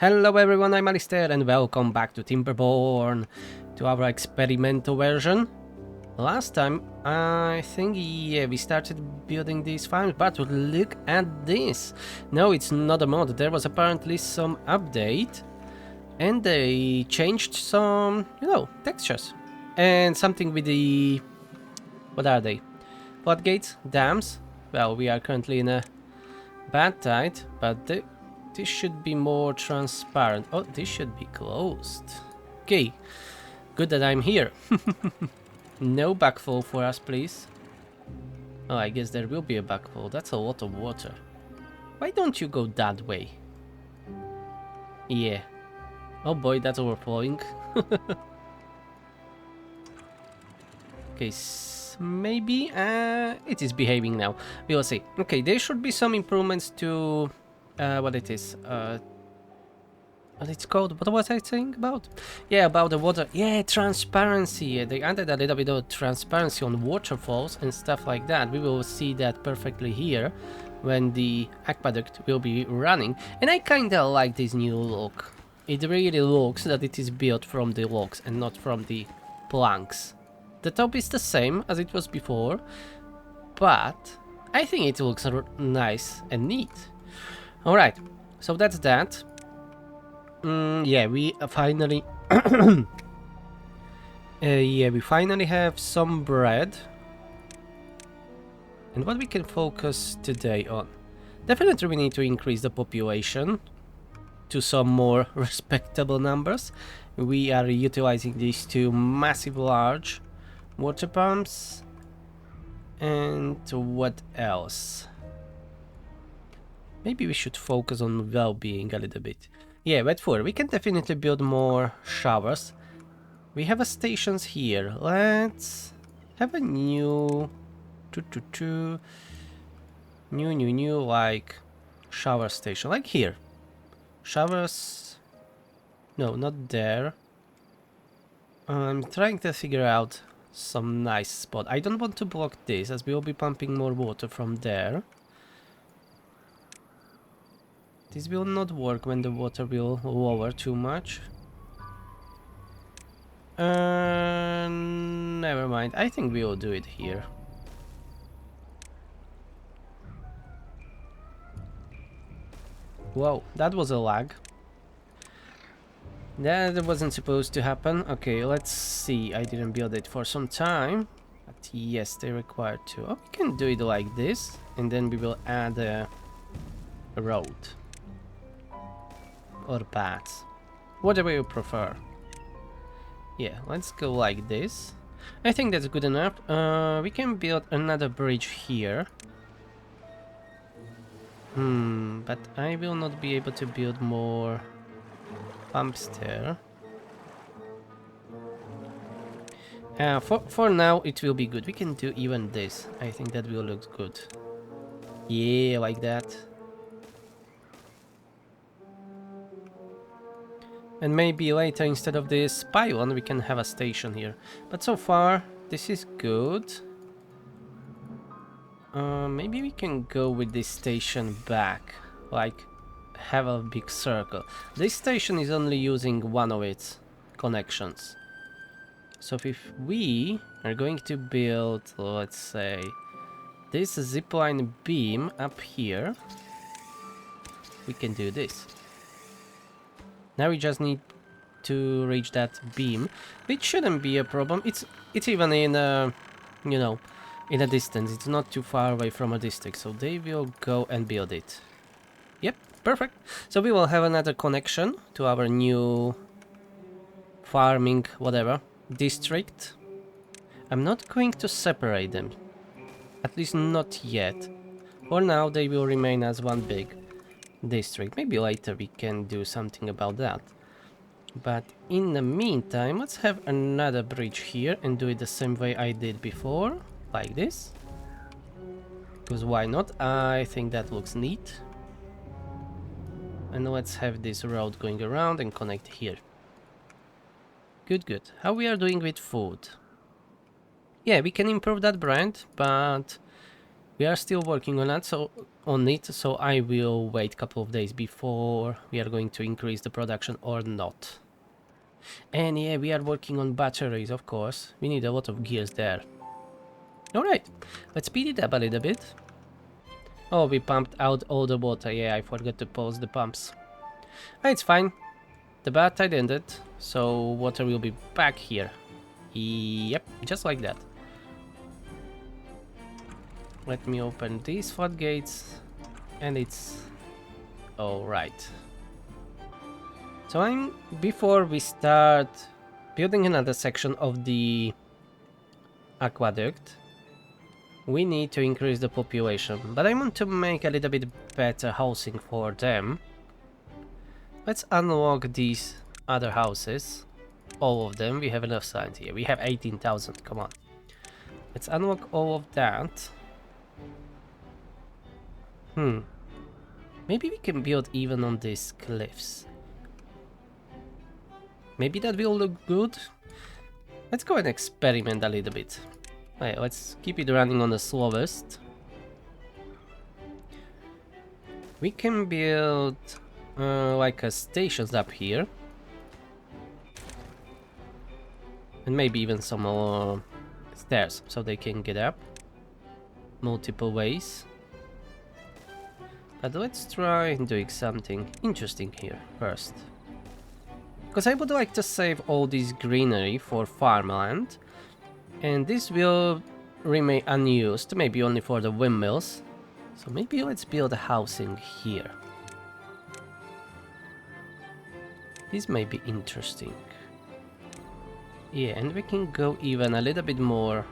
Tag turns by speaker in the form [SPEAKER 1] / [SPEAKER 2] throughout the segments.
[SPEAKER 1] Hello everyone, I'm Alistair and welcome back to Timberborn, to our experimental version. Last time, I think, we started building these farms, but look at this. No, it's not a mod, there was apparently some update and they changed some, textures. And something with the... what are they? Floodgates? Dams? Well, we are currently in a bad tide, but this should be more transparent. Oh, this should be closed. Okay, good that I'm here. No backfall for us, please. Oh, I guess there will be a backfall. That's a lot of water. Why don't you go that way? Yeah. Oh boy, that's overflowing. Okay, maybe it is behaving now. We will see. Okay, there should be some improvements to what it is. What it's called? What was I saying about? Yeah, about the water. Yeah, transparency. Yeah, they added a little bit of transparency on waterfalls and stuff like that. We will see that perfectly here when the aqueduct will be running. And I kinda like this new look. It really looks that it is built from the logs and not from the planks. The top is the same as it was before, but I think it looks nice and neat. Alright, so that's that. Yeah, we finally... yeah, we finally have some bread. And what we can focus today on? Definitely we need to increase the population to some more respectable numbers. We are utilizing these two massive large water pumps. And what else? Maybe we should focus on well-being a little bit. Yeah, wet food. We can definitely build more showers. We have a stations here. Let's have a new new like shower station, like here. Showers. No, not there. I'm trying to figure out some nice spot. I don't want to block this, as we will be pumping more water from there. This will not work when the water will lower too much. Never mind. I think we will do it here. Whoa, that was a lag. That wasn't supposed to happen. Okay, let's see. I didn't build it for some time. But yes, they require to. Oh, we can do it like this. And then we will add a road. Or paths. Whatever you prefer. Yeah, let's go like this. I think that's good enough. We can build another bridge here. But I will not be able to build more pumps there. For now, it will be good. We can do even this. I think that will look good. Yeah, like that. And maybe later, instead of this pylon, we can have a station here. But so far, this is good. Maybe we can go with this station back. Like, have a big circle. This station is only using one of its connections. So if we are going to build, let's say, this zipline beam up here, we can do this. Now we just need to reach that beam, which shouldn't be a problem. It's even in a, in a distance. It's not too far away from a district, so they will go and build it. Yep, perfect. So we will have another connection to our new farming, whatever, district. I'm not going to separate them, at least not yet. For now, they will remain as one big district. Maybe later we can do something about that. But in the meantime, let's have another bridge here and do it the same way I did before, like this. Because why not? I think that looks neat. And let's have this road going around and connect here. Good, good. How we are doing with food? Yeah, we can improve that brand, but We are still working on that, so I will wait a couple of days before we are going to increase the production or not. And yeah, we are working on batteries, of course. We need a lot of gears there. Alright, let's speed it up a little bit. Oh, we pumped out all the water. Yeah, I forgot to pause the pumps. It's fine. The bad tide ended, so water will be back here. Yep, just like that. Let me open these floodgates, and it's alright. So before we start building another section of the aqueduct, we need to increase the population, but I want to make a little bit better housing for them. Let's unlock these other houses, all of them. We have enough science here. We have 18,000, come on. Let's unlock all of that. Maybe we can build even on these cliffs. Maybe that will look good. Let's go and experiment a little bit. Right, let's keep it running on the slowest. We can build like a stations up here. And maybe even some more stairs so they can get up multiple ways. But let's try doing something interesting here first. Because I would like to save all this greenery for farmland. And this will remain unused, maybe only for the windmills. So maybe let's build a housing here. This may be interesting. Yeah, and we can go even a little bit more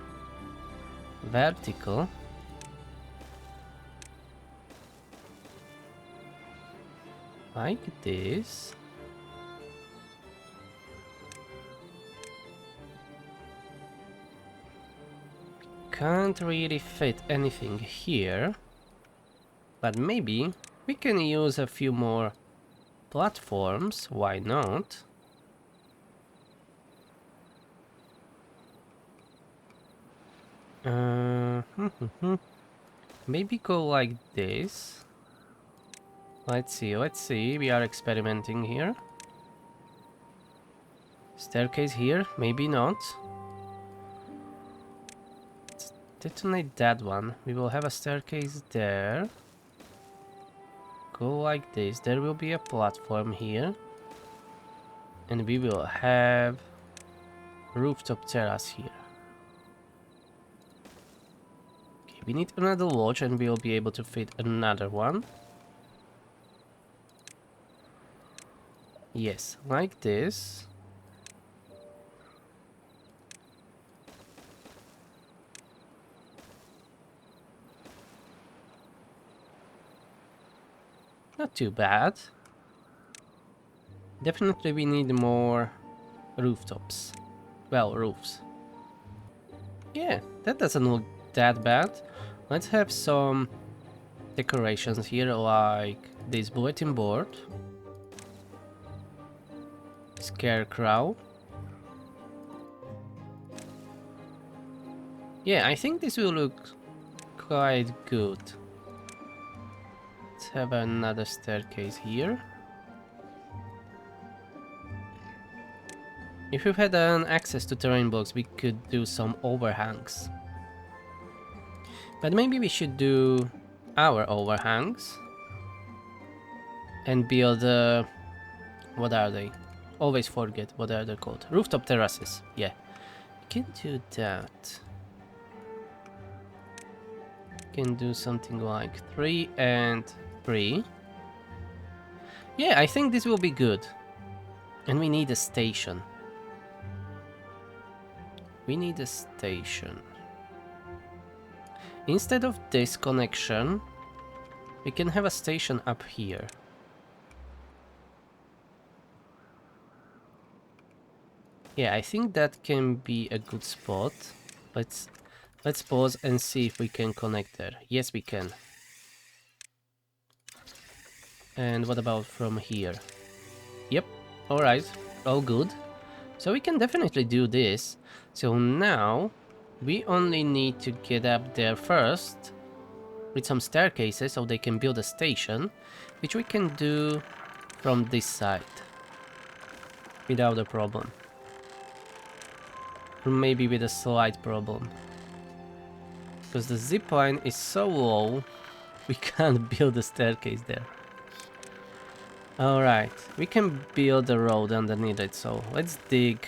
[SPEAKER 1] vertical. Like this. Can't really fit anything here, but maybe we can use a few more platforms, why not? Maybe go like this. Let's see, we are experimenting here. Staircase here, maybe not. Let's detonate that one. We will have a staircase there. Go like this, there will be a platform here. And we will have rooftop terrace here. Okay, we need another lodge and we'll be able to fit another one. Yes, like this. Not too bad. Definitely we need more rooftops. Well, roofs. Yeah, that doesn't look that bad. Let's have some decorations here, like this bulletin board. Scarecrow. Yeah, I think this will look quite good. Let's have another staircase here. If we had an access to terrain blocks, we could do some overhangs. But maybe we should do our overhangs and build what are they? Always forget what are they called. Rooftop terraces. Yeah, we can do that. We can do something like 3 and 3. Yeah, I think this will be good. And we need a station. We need a station. Instead of this connection, we can have a station up here. Yeah, I think that can be a good spot. Let's pause and see if we can connect there. Yes, we can. And what about from here? Yep, alright, all good. So we can definitely do this. So now we only need to get up there first with some staircases so they can build a station, which we can do from this side without a problem. Or maybe with a slight problem. Because the zipline is so low, we can't build a staircase there. Alright, we can build a road underneath it, so let's dig.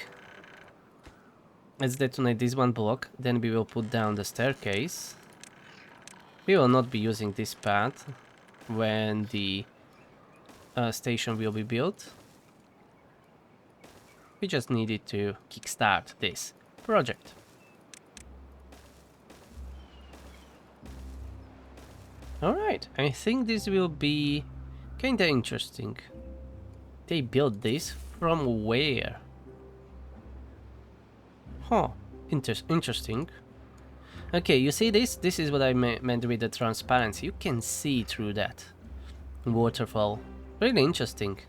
[SPEAKER 1] Let's detonate this one block, then we will put down the staircase. We will not be using this path when the station will be built. We just needed to kickstart this project. Alright, I think this will be kinda interesting. They built this from where? Huh, interesting. Okay, you see this? This is what I meant with the transparency. You can see through that waterfall. Really interesting.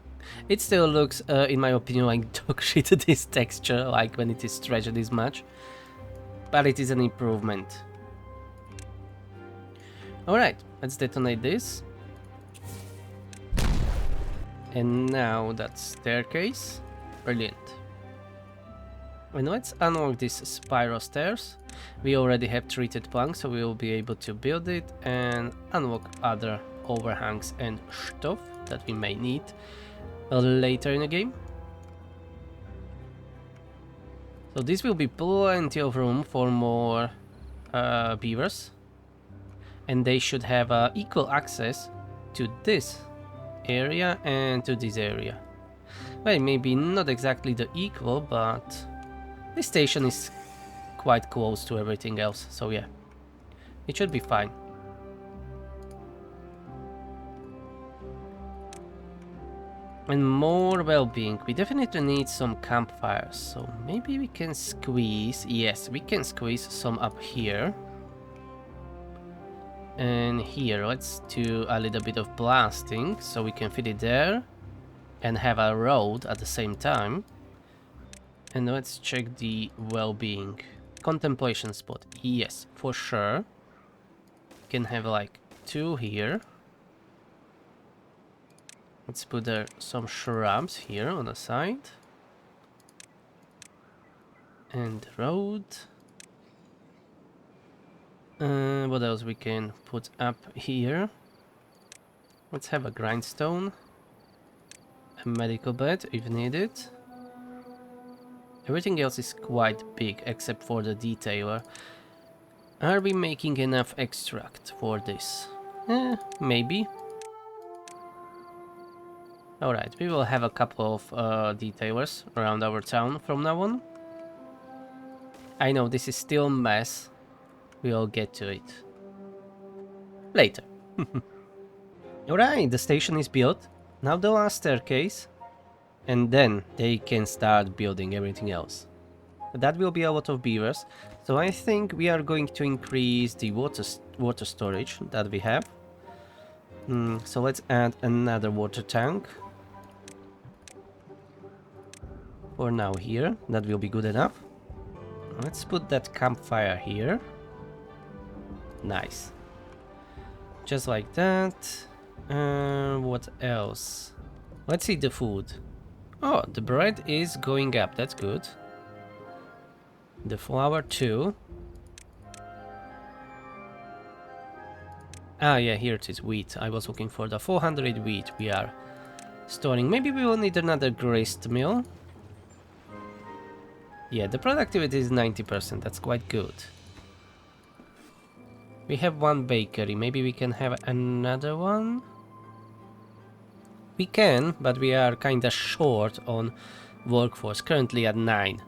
[SPEAKER 1] It still looks, in my opinion, like dog shit, this texture, like when it is stretched this much. But it is an improvement. Alright, let's detonate this. And now that staircase. Brilliant. And let's unlock these spiral stairs. We already have treated planks, so we will be able to build it and unlock other overhangs and stuff that we may need later in the game. So this will be plenty of room for more beavers. And they should have equal access to this area and to this area. Well, maybe not exactly the equal, but this station is quite close to everything else, so yeah, it should be fine. And more well-being. We definitely need some campfires, so maybe we can squeeze, yes, we can squeeze some up here. And here, let's do a little bit of blasting, so we can fit it there and have a road at the same time. And let's check the well-being. Contemplation spot, yes, for sure. We can have like 2 here. Let's put there some shrubs here on the side. And road. What else we can put up here? Let's have a grindstone. A medical bed if needed. Everything else is quite big except for the detailer. Are we making enough extract for this? Maybe. Alright, we will have a couple of detailers around our town from now on. I know this is still a mess. We'll get to it later. Alright, the station is built. Now the last staircase. And then they can start building everything else. That will be a lot of beavers. So I think we are going to increase the water storage that we have. So let's add another water tank. For now here, that will be good enough. Let's put that campfire here. Nice. Just like that. What else? Let's see the food. Oh, the bread is going up, that's good. The flour too. Ah yeah, here it is, wheat. I was looking for the 400 wheat we are storing. Maybe we will need another grist mill. Yeah, the productivity is 90%, that's quite good. We have 1 bakery, maybe we can have another one? We can, but we are kinda short on workforce, currently at 9.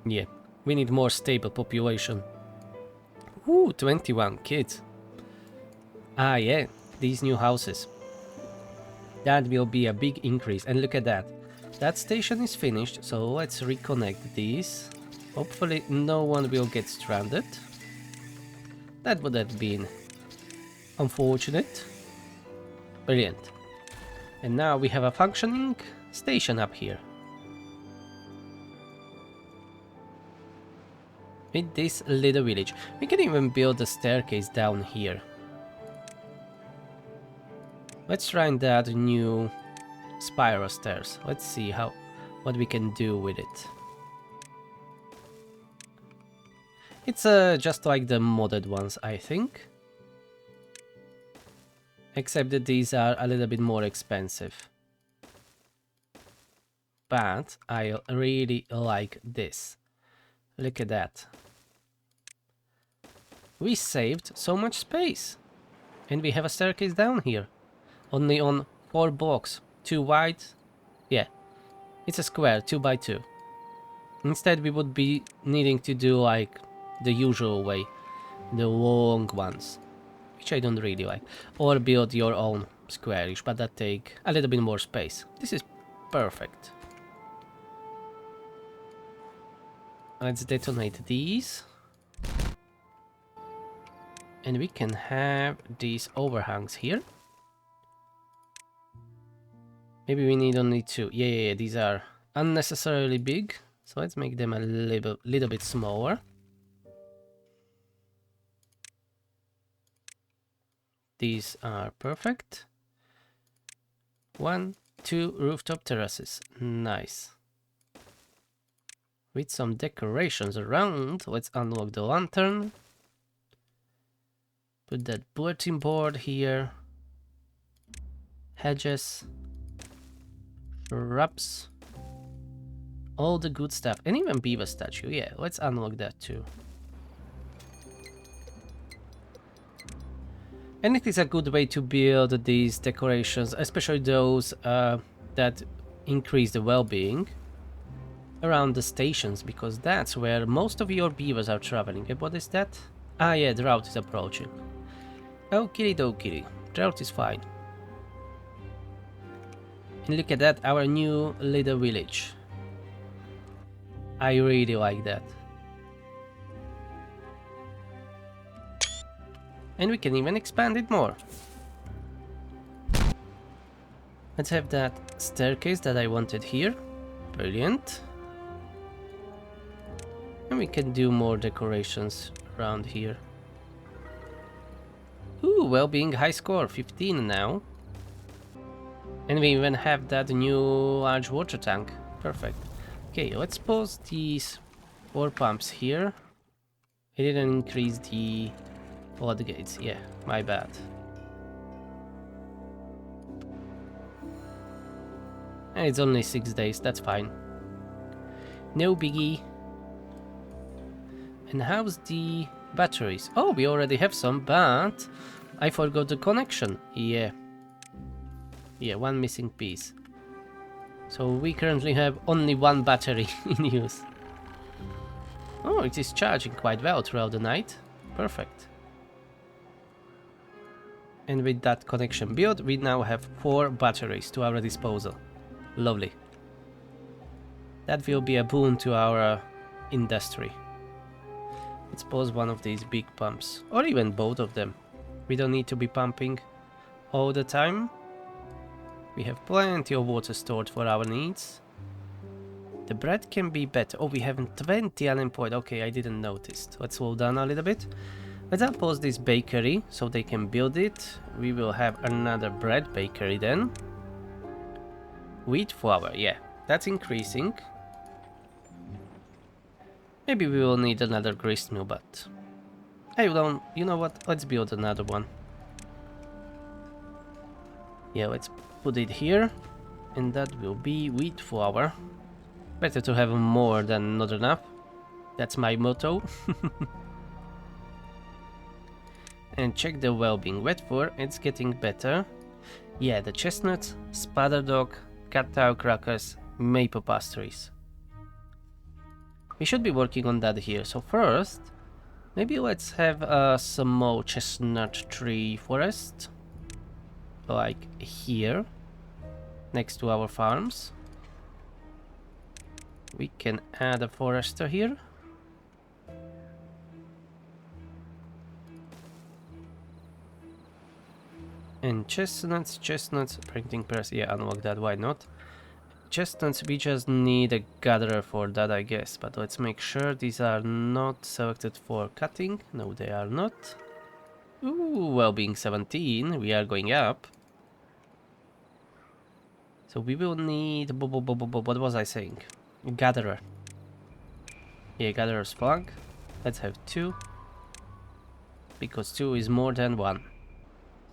[SPEAKER 1] Yeah, we need more stable population. Ooh, 21 kids. Ah yeah, these new houses. That will be a big increase, and look at that. That station is finished, so let's reconnect these. Hopefully no one will get stranded. That would have been unfortunate. Brilliant. And now we have a functioning station up here. with this little village. We can even build a staircase down here. Let's try and add new spiral stairs. Let's see what we can do with it. It's just like the modded ones, I think. Except that these are a little bit more expensive. But I really like this. Look at that. We saved so much space. And we have a staircase down here. Only on 4 blocks. 2 wide. Yeah. It's a square, 2 by 2. Instead we would be needing to do like the usual way. The long ones. Which I don't really like. Or build your own squarish, but that take a little bit more space. This is perfect. Let's detonate these. And we can have these overhangs here. Maybe we need only 2. Yeah, these are unnecessarily big. So let's make them a little bit smaller. These are perfect. 1, 2 rooftop terraces. Nice. With some decorations around, let's unlock the lantern. Put that bulletin board here. Hedges. Shrubs. All the good stuff. And even beaver statue. Yeah, let's unlock that too. And it is a good way to build these decorations, especially those that increase the well-being around the stations, because that's where most of your beavers are traveling. And what is that? Ah yeah, drought is approaching. Okie dokie, drought is fine. And look at that, our new little village. I really like that. And we can even expand it more. Let's have that staircase that I wanted here. Brilliant. And we can do more decorations around here. Ooh, well-being high score, 15 now. And we even have that new large water tank. Perfect. Okay, let's pause these 4 pumps here. I didn't increase the floodgates. Yeah, my bad. And it's only 6 days, that's fine. No biggie. And how's the batteries? Oh, we already have some, but I forgot the connection. Yeah. Yeah, 1 missing piece. So we currently have only 1 battery in use. Oh, it is charging quite well throughout the night. Perfect. And with that connection built, we now have 4 batteries to our disposal. Lovely. That will be a boon to our industry. Let's pause one of these big pumps, or even both of them. We don't need to be pumping all the time. We have plenty of water stored for our needs. The bread can be better. Oh, we have 20 unemployed. Okay, I didn't notice. Let's slow down a little bit. Let's unpause this bakery so they can build it. We will have another bread bakery then. Wheat flour, yeah, that's increasing. Maybe we will need another grist mill, but I don't. You know what? Let's build another one. Yeah, let's put it here, and that will be wheat flour. Better to have more than not enough. That's my motto. And check the well-being. Wet fur, it's getting better. Yeah, the chestnuts, spatter dog, cat tail crackers, maple pastries. We should be working on that here. So first, maybe let's have some more chestnut tree forest. Like here, next to our farms. We can add a forester here. And chestnuts, printing press, yeah, unlock that, why not? chestnuts, we just need a gatherer for that, I guess. But let's make sure these are not selected for cutting. No, they are not. Ooh, well-being 17. We are going up. So we will need... What was I saying? Gatherer. Yeah, gatherer's flag. Let's have 2. Because 2 is more than 1.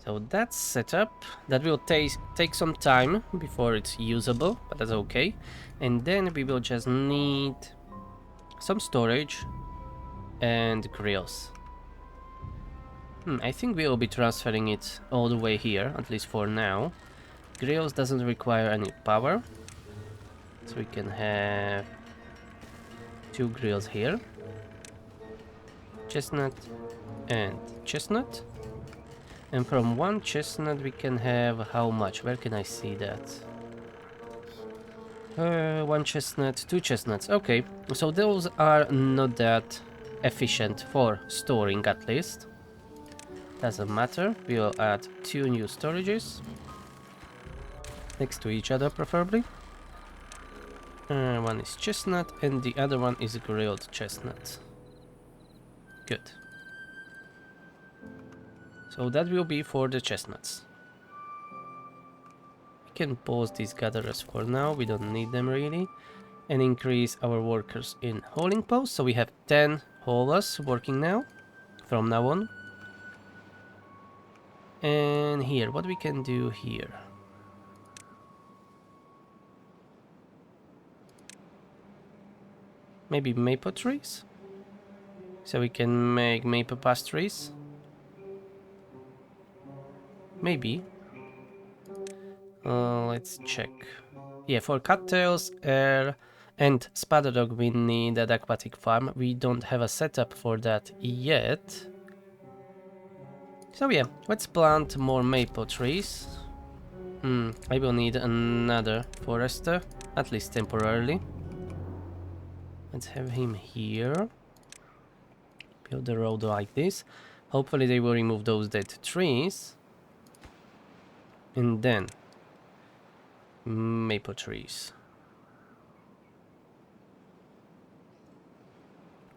[SPEAKER 1] So that's set up. That will take some time before it's usable, but that's okay. And then we will just need some storage and grills. I think we will be transferring it all the way here, at least for now. Grills doesn't require any power, so we can have 2 grills here. Chestnut and chestnut. And from 1 chestnut we can have how much? Where can I see that? 1 chestnut, 2 chestnuts. Okay, so those are not that efficient for storing, at least. Doesn't matter. We'll add 2 new storages. Next to each other, preferably. One is chestnut and the other one is grilled chestnut. Good. So that will be for the chestnuts. We can pause these gatherers for now, we don't need them really. And increase our workers in hauling posts. So we have 10 haulers working now, from now on. And here, what we can do here? Maybe maple trees? So we can make maple pastries? Maybe. Let's check. Yeah, for cattails, air, and spider dog we need an aquatic farm. We don't have a setup for that yet. So yeah, let's plant more maple trees. I will need another forester, at least temporarily. Let's have him here. Build the road like this. Hopefully they will remove those dead trees. And then maple trees.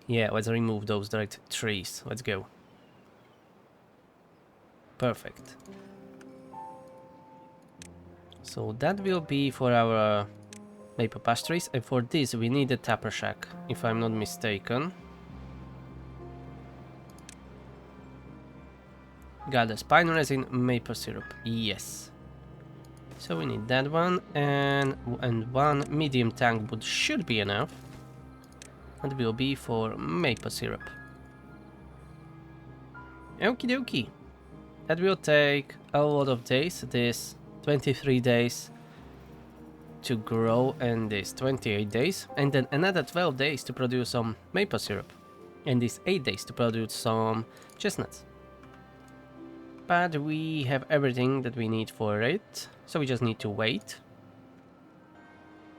[SPEAKER 1] Yeah, let's remove those dead trees. Let's go. Perfect. So that will be for our maple pastries, and for this we need a tapper shack, if I'm not mistaken. Gather pine resin, maple syrup. Yes. So we need that one, and 1 medium tank wood should be enough. That will be for maple syrup. Okie dokie. That will take a lot of days. This 23 days to grow, and this 28 days, and then another 12 days to produce some maple syrup, and this 8 days to produce some chestnuts. But we have everything that we need for it, so we just need to wait.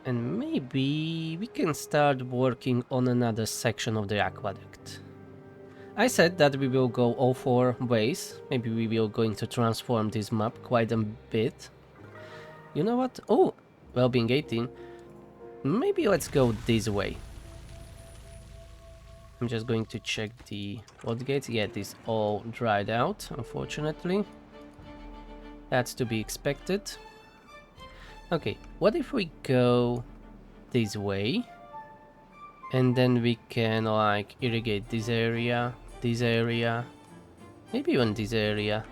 [SPEAKER 1] And maybe we can start working on another section of the aqueduct. I said that we will go all 4 ways. Maybe we will going to transform this map quite a bit. You know what? Oh, well-being 18. Maybe let's go this way. I'm just going to check the floodgates. Yeah, this all dried out, unfortunately. That's to be expected. Okay, what if we go this way? And then we can, like, irrigate this area, maybe even this area.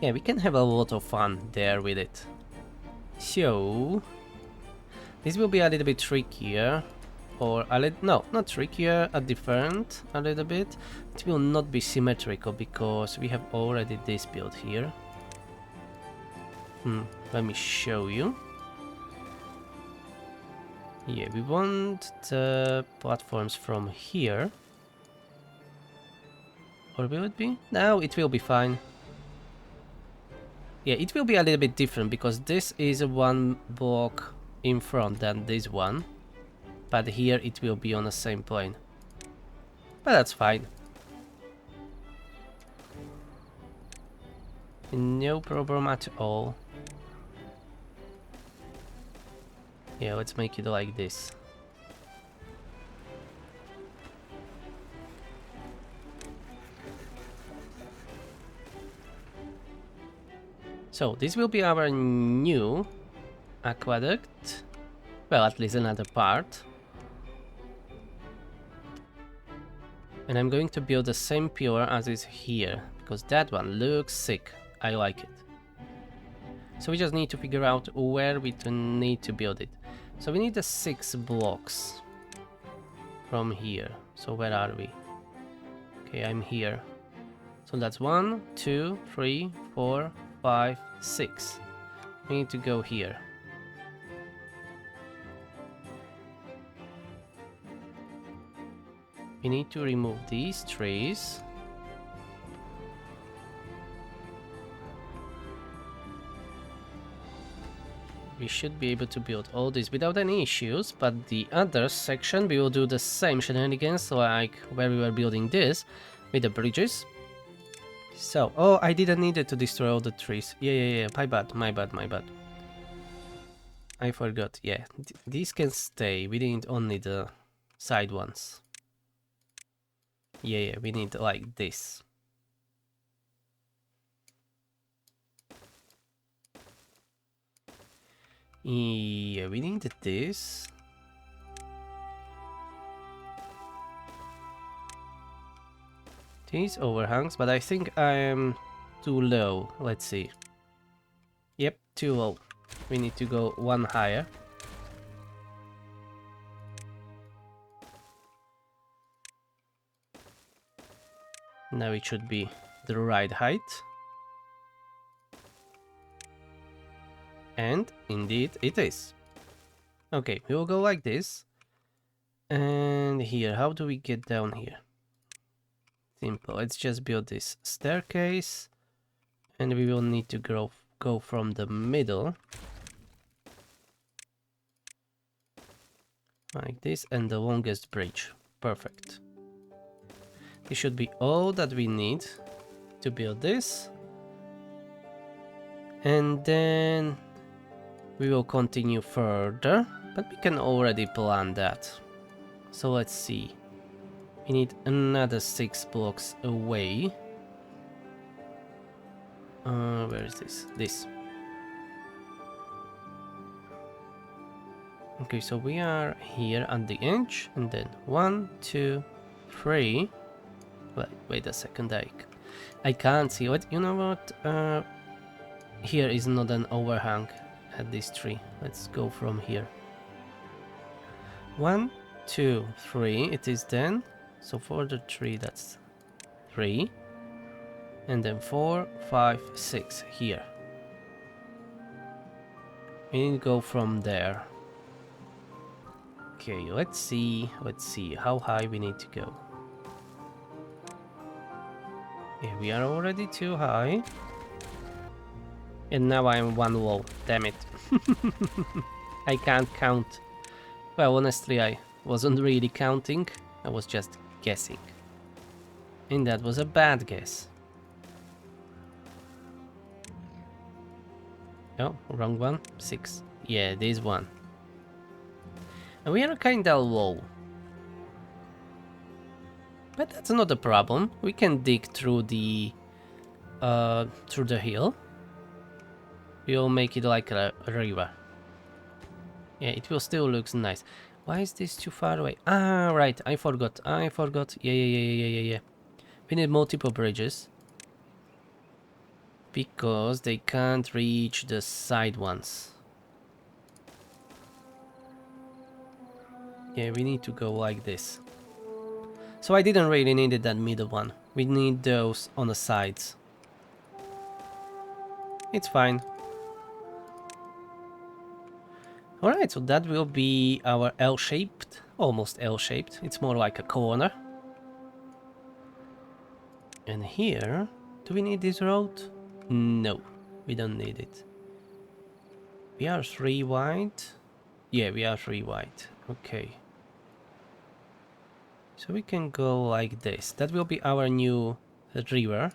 [SPEAKER 1] Yeah, we can have a lot of fun there with it. So, this will be a little bit trickier. Or a little, no, not trickier, different a little bit. It will not be symmetrical because we have already this build here. Let me show you. Yeah, we want the platforms from here. Or will it be? No, it will be fine. Yeah, it will be a little bit different because this is 1 block in front than this one. But here it will be on the same plane. But that's fine. No problem at all. Yeah, let's make it like this. So this will be our new aqueduct. Well, at least another part. And I'm going to build the same pillar as is here, because that one looks sick. I like it. So we just need to figure out where we need to build it. So we need the 6 blocks from here. So where are we? Okay, I'm here. So that's 1, 2, 3, 4, 5, 6. We need to go here. We need to remove these trees. We should be able to build all this without any issues, but the other section we will do the same shenanigans like where we were building this with the bridges. So, oh, I didn't need it to destroy all the trees. Yeah, my bad. I forgot, yeah, these can stay, we need only the side ones. Yeah, we need like this. Yeah, we need this. These overhangs, but I think I'm too low. Let's see. Yep, too low. We need to go one higher. Now it should be the right height. And indeed it is. Okay, we will go like this. And here, how do we get down here? Simple, let's just build this staircase. And we will need to go from the middle. Like this, and the longest bridge. Perfect. This should be all that we need to build this. And then we will continue further, but we can already plan that. So let's see. We need another 6 blocks away. Where is this? This. Okay, so we are here at the edge, and then 1, 2, 3. Wait a second, I can't see what. You know what? Here is not an overhang at this tree. Let's go from here. 1, 2, 3. It is then. So for the tree, that's 3. And then 4, 5, 6 here. We need to go from there. Okay, let's see how high we need to go. Yeah, we are already too high. And now I'm one low, damn it. I can't count. Well, honestly, I wasn't really counting. I was just guessing. And that was a bad guess. Oh, wrong one. 6. Yeah, this one. And we are kinda low. But that's not a problem. We can dig through the hill. We'll make it like a river. Yeah, it will still look nice. Why is this too far away? Ah, right. I forgot. Yeah. We need multiple bridges. Because they can't reach the side ones. Yeah, we need to go like this. So I didn't really need that middle one. We need those on the sides. It's fine. Alright, so that will be our L-shaped, almost L-shaped. It's more like a corner. And here, do we need this road? No, we don't need it. We are 3 wide. Yeah, we are 3 wide. Okay. So we can go like this. That will be our new river.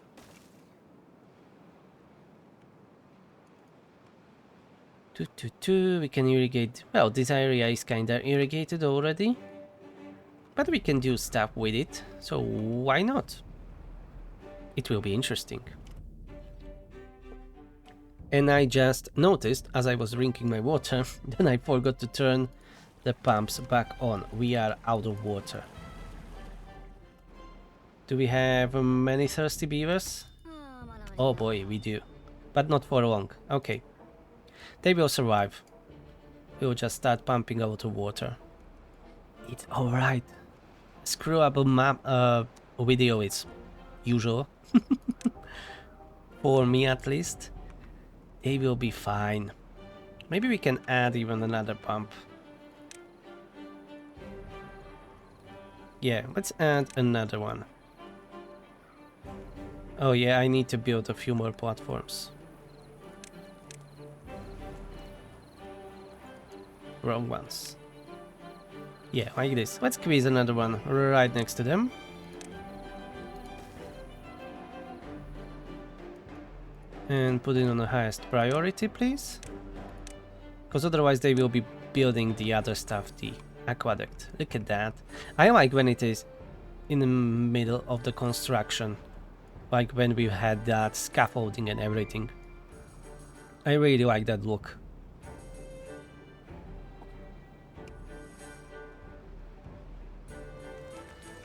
[SPEAKER 1] We can irrigate. Well, this area is kinda irrigated already, but we can do stuff with it, so why not? It will be interesting. And I just noticed as I was drinking my water, then I forgot to turn the pumps back on. We are out of water. Do we have many thirsty beavers? Oh boy, we do. But not for long. Okay. They will survive. We'll just start pumping out of water. It's alright. Screw up a map video is usual. For me at least. They will be fine. Maybe we can add even another pump. Yeah, let's add another one. Oh yeah, I need to build a few more platforms. Wrong ones. Yeah, like this. Let's squeeze another one right next to them. And put it on the highest priority, please. Because otherwise they will be building the other stuff, the aqueduct. Look at that. I like when it is in the middle of the construction. Like when we had that scaffolding and everything. I really like that look.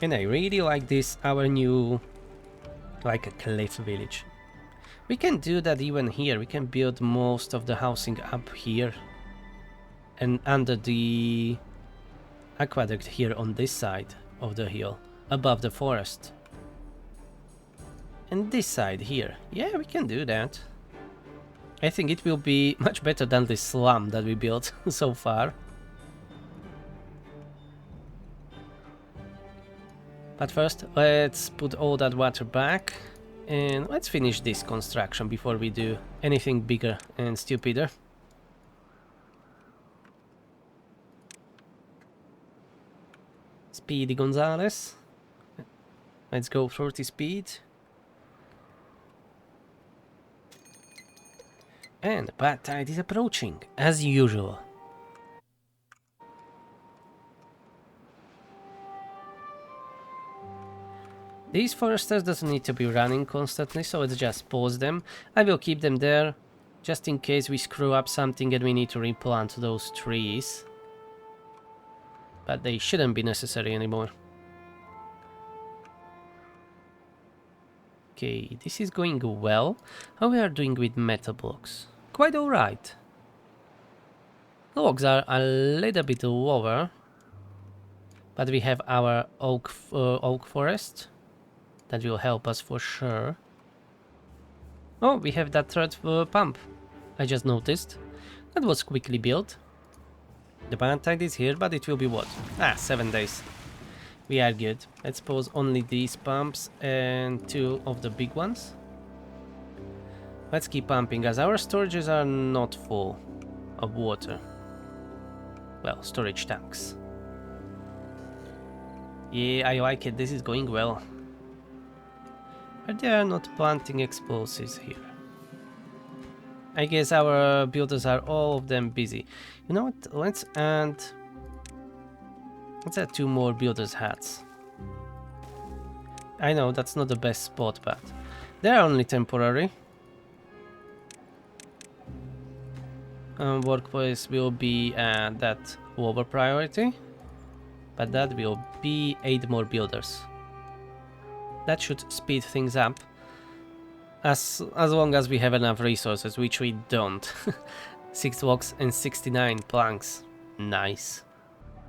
[SPEAKER 1] And I really like this, our new, like a cliff village. We can do that even here. We can build most of the housing up here. And under the aqueduct here on this side of the hill, above the forest. And this side here. Yeah, we can do that. I think it will be much better than the slum that we built so far. But first, let's put all that water back. And let's finish this construction before we do anything bigger and stupider. Speedy Gonzales. Let's go 30 speed. And the bad tide is approaching, as usual. These foresters doesn't need to be running constantly, so let's just pause them. I will keep them there, just in case we screw up something and we need to replant those trees. But they shouldn't be necessary anymore. Okay, this is going well. How we are doing with metal blocks? Quite alright. Logs are a little bit lower, but we have our oak forest. That will help us for sure. Oh, we have that third pump. I just noticed. That was quickly built. The bad tide is here, but it will be what? 7 days. We are good. Let's pause only these pumps and 2 of the big ones. Let's keep pumping as our storages are not full of water. Well, storage tanks. Yeah, I like it. This is going well. But they are not planting explosives here. I guess our builders are all of them busy. You know what? Let's add 2 more builders hats. I know that's not the best spot, but they're only temporary. Workplace will be that lower priority, but that will be 8 more builders. That should speed things up, as long as we have enough resources, which we don't. 6 logs and 69 planks. Nice.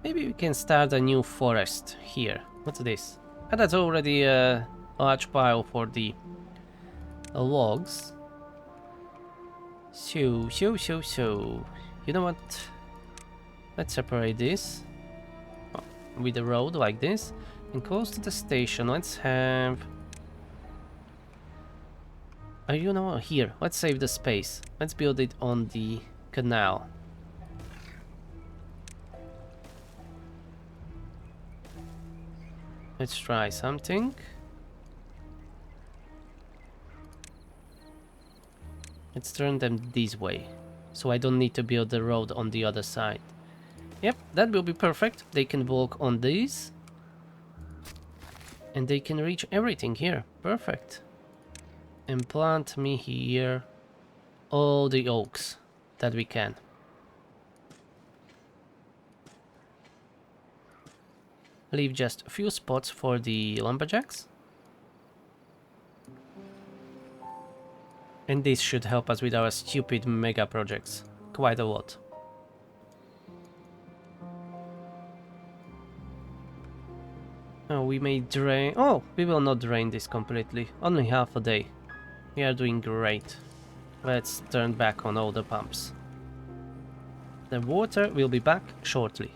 [SPEAKER 1] Maybe we can start a new forest here. What's this? Ah, that's already a large pile for the logs. So. You know what? Let's separate this with the road like this. And close to the station, let's have... you know, here, let's save the space. Let's build it on the canal. Let's try something. Let's turn them this way. so I don't need to build the road on the other side. Yep, that will be perfect. They can walk on these. And they can reach everything here. Perfect. And plant me here all the oaks that we can. Leave just a few spots for the lumberjacks. And this should help us with our stupid mega projects. Quite a lot. Oh, we may drain... Oh, we will not drain this completely. Only half a day. We are doing great. Let's turn back on all the pumps. The water will be back shortly.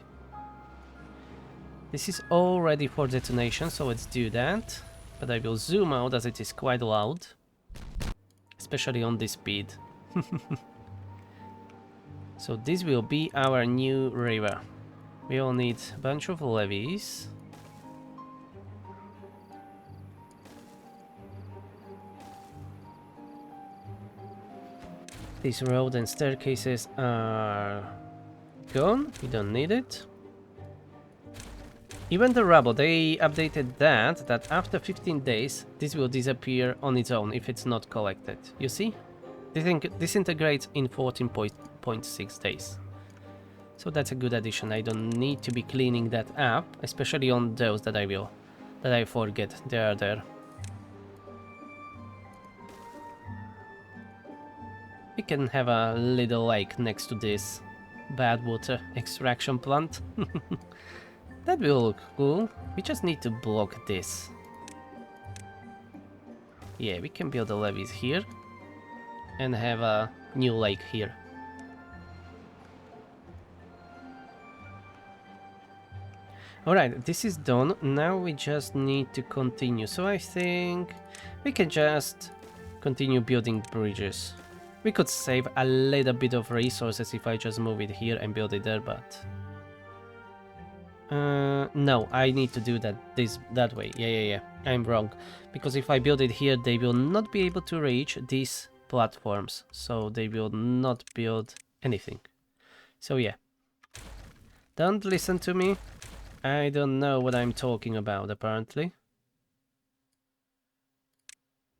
[SPEAKER 1] This is all ready for detonation, so let's do that. But I will zoom out as it is quite loud. Especially on this speed. So this will be our new river. We will need a bunch of levees. These road and staircases are gone. We don't need it. Even the rubble, they updated that after 15 days, this will disappear on its own if it's not collected. You see? Disintegrates in 14.6 days. So that's a good addition. I don't need to be cleaning that up, especially on those that I forget they are there. We can have a little lake next to this bad water extraction plant. That will look cool. We just need to block this. Yeah, we can build the levees here and have a new lake here. Alright, this is done. Now we just need to continue. So I think we can just continue building bridges. We could save a little bit of resources if I just move it here and build it there, but... no, I need to do that way. Yeah, I'm wrong. Because if I build it here, they will not be able to reach these platforms. So they will not build anything. So yeah. Don't listen to me. I don't know what I'm talking about, apparently.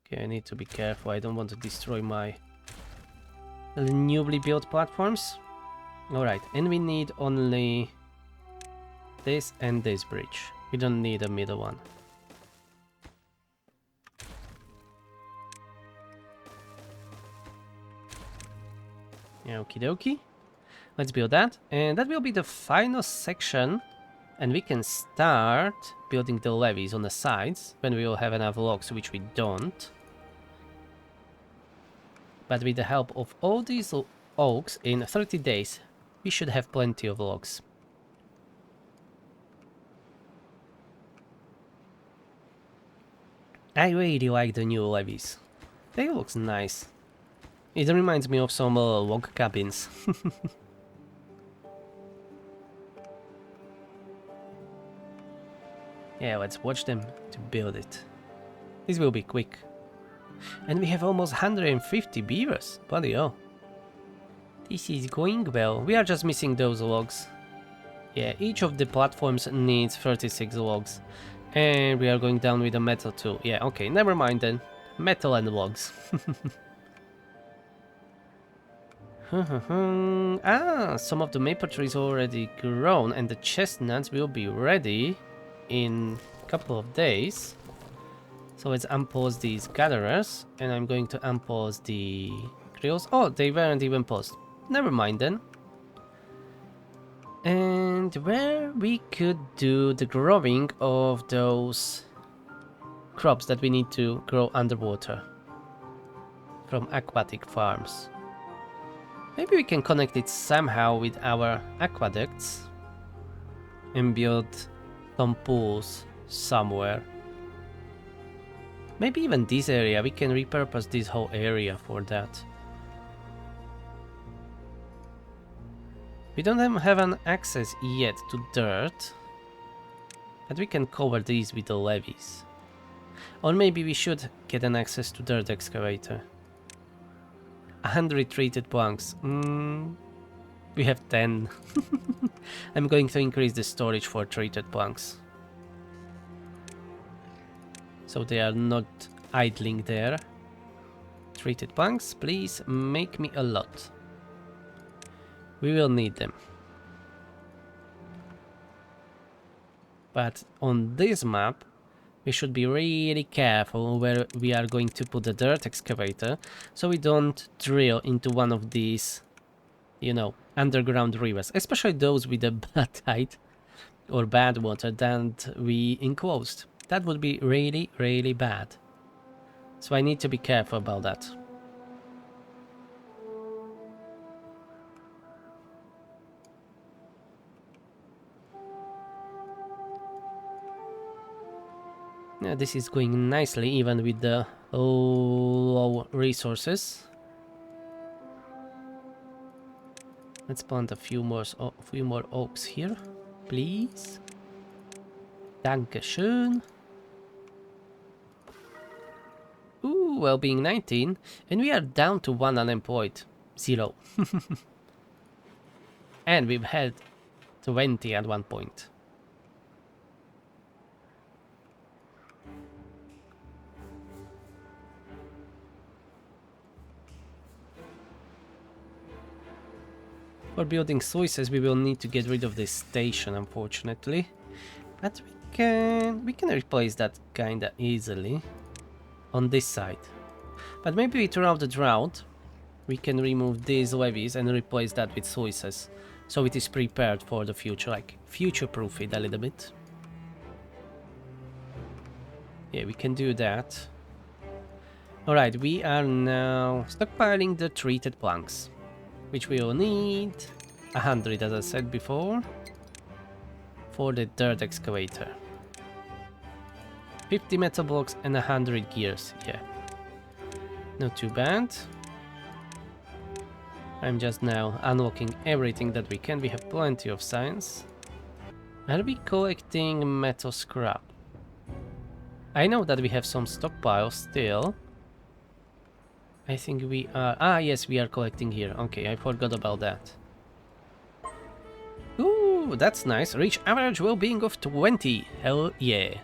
[SPEAKER 1] Okay, I need to be careful. I don't want to destroy my newly built platforms. Alright, and we need only this and this bridge. We don't need a middle one. Okie dokie. Let's build that. And that will be the final section. And we can start building the levees on the sides when we will have enough logs, which we don't. But with the help of all these oaks, in 30 days, we should have plenty of logs. I really like the new levees. They look nice. It reminds me of some log cabins. Yeah, let's watch them to build it. This will be quick. And we have almost 150 beavers. Bloody hell. This is going well. We are just missing those logs. Yeah, each of the platforms needs 36 logs. And we are going down with the metal too. Yeah, okay, never mind then. Metal and logs. Some of the maple trees already grown and the chestnuts will be ready in a couple of days. So let's unpause these gatherers, and I'm going to unpause the grills. Oh, they weren't even paused. Never mind then. And where we could do the growing of those crops that we need to grow underwater from aquatic farms. Maybe we can connect it somehow with our aqueducts and build some pools somewhere. Maybe even this area, we can repurpose this whole area for that. We don't have an access yet to dirt, but we can cover these with the levees. Or maybe we should get an access to dirt excavator. 100 treated planks. We have 10. I'm going to increase the storage for treated planks, so they are not idling there. Treated planks, please make me a lot. We will need them. But on this map, we should be really careful where we are going to put the dirt excavator, so we don't drill into one of these, you know, underground rivers, especially those with the bad tide or bad water that we enclosed. That would be really, really bad. So I need to be careful about that. Yeah, this is going nicely, even with the low resources. Let's plant a few more oaks here, please. Dankeschön. Ooh, well-being 19, and we are down to 1 unemployed. 0. And we've had 20 at one point. For building sluices, we will need to get rid of this station, unfortunately. But we can replace that kinda easily on this side. But maybe throughout the drought, we can remove these levees and replace that with sluices, so it is prepared for the future, like future-proof it a little bit. Yeah, we can do that. Alright, we are now stockpiling the treated planks, which we will need 100, as I said before, for the dirt excavator. 50 metal blocks and 100 gears, yeah. Not too bad. I'm just now unlocking everything that we can. We have plenty of science. Are we collecting metal scrap? I know that we have some stockpiles still. I think we are... Ah, yes, we are collecting here. Okay, I forgot about that. Ooh, that's nice. Reach average well-being of 20. Hell yeah.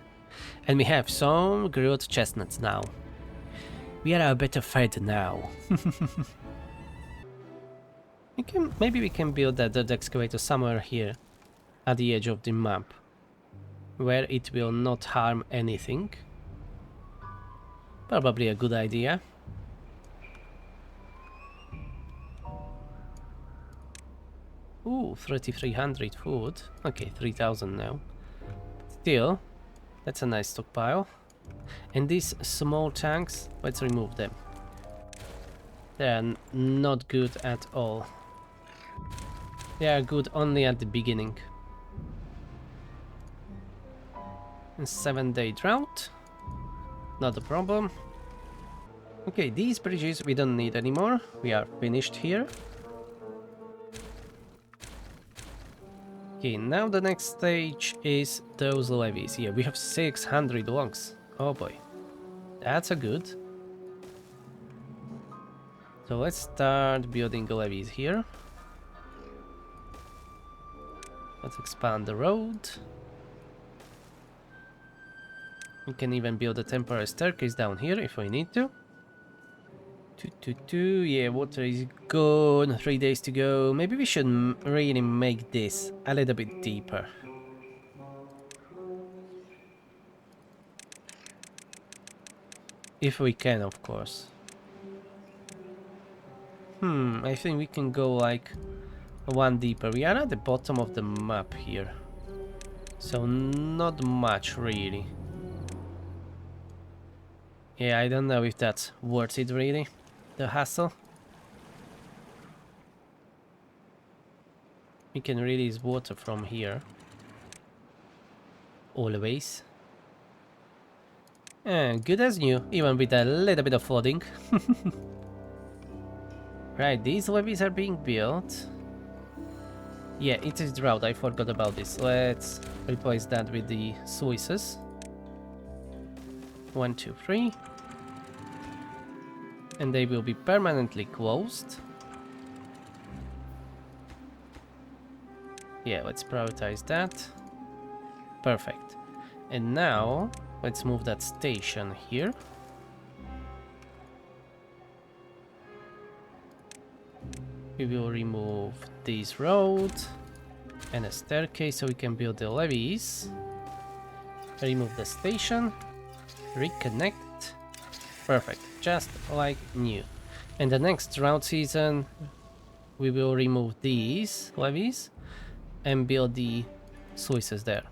[SPEAKER 1] And we have some grilled chestnuts now. We are a better fed now. Maybe we can build that dirt excavator somewhere here at the edge of the map, where it will not harm anything. Probably a good idea. Ooh, 3,300 food. Okay, 3,000 now. Still, that's a nice stockpile. And these small tanks, let's remove them. They're not good at all. They are good only at the beginning. And 7-day drought. Not a problem. Okay, these bridges we don't need anymore. We are finished here. Okay, now the next stage is those levees. Yeah, we have 600 logs. Oh boy. That's a good. So let's start building levees here. Let's expand the road. We can even build a temporary staircase down here if we need to. Yeah, water is gone. 3 days to go. Maybe we should really make this a little bit deeper. If we can, of course. I think we can go like one deeper. We are at the bottom of the map here, so not much really. Yeah, I don't know if that's worth it really, the hassle. We can release water from here. Always. And good as new, even with a little bit of flooding. Right, these levees are being built. Yeah, it is drought, I forgot about this. Let's replace that with the sluices. 1, 2, 3. and they will be permanently closed. Yeah, let's prioritize that. Perfect. And now let's move that station here. We will remove this road and a staircase so we can build the levees. Remove the station. Reconnect. Perfect. Just like new. And the next drought season we will remove these levees and build the sluices there.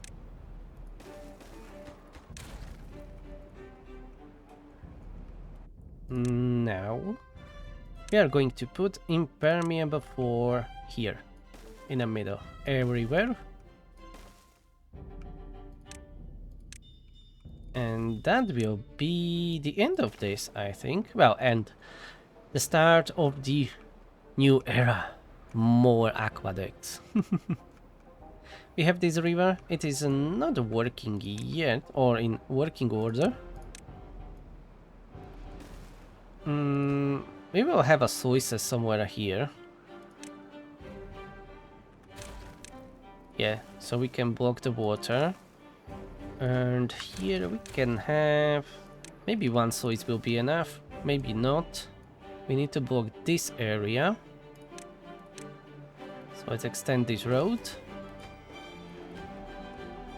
[SPEAKER 1] Now we are going to put impermeable floor here in the middle, everywhere. And that will be the end of this, I think. Well, and the start of the new era. More aqueducts. We have this river. It is not working yet, or in working order. We will have a sluice somewhere here. Yeah, so we can block the water. And here we can have... maybe one sluice will be enough, maybe not. We need to block this area. So let's extend this road.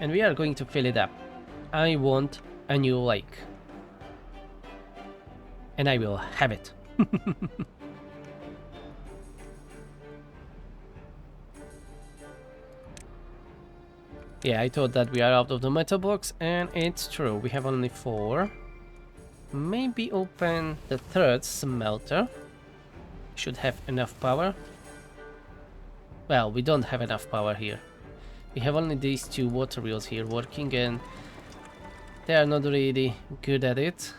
[SPEAKER 1] And we are going to fill it up. I want a new lake. And I will have it. Yeah, I thought that we are out of the metal blocks, and it's true. We have only 4. Maybe open the 3rd smelter. Should have enough power. Well, we don't have enough power here. We have only these 2 water wheels here working, and they are not really good at it.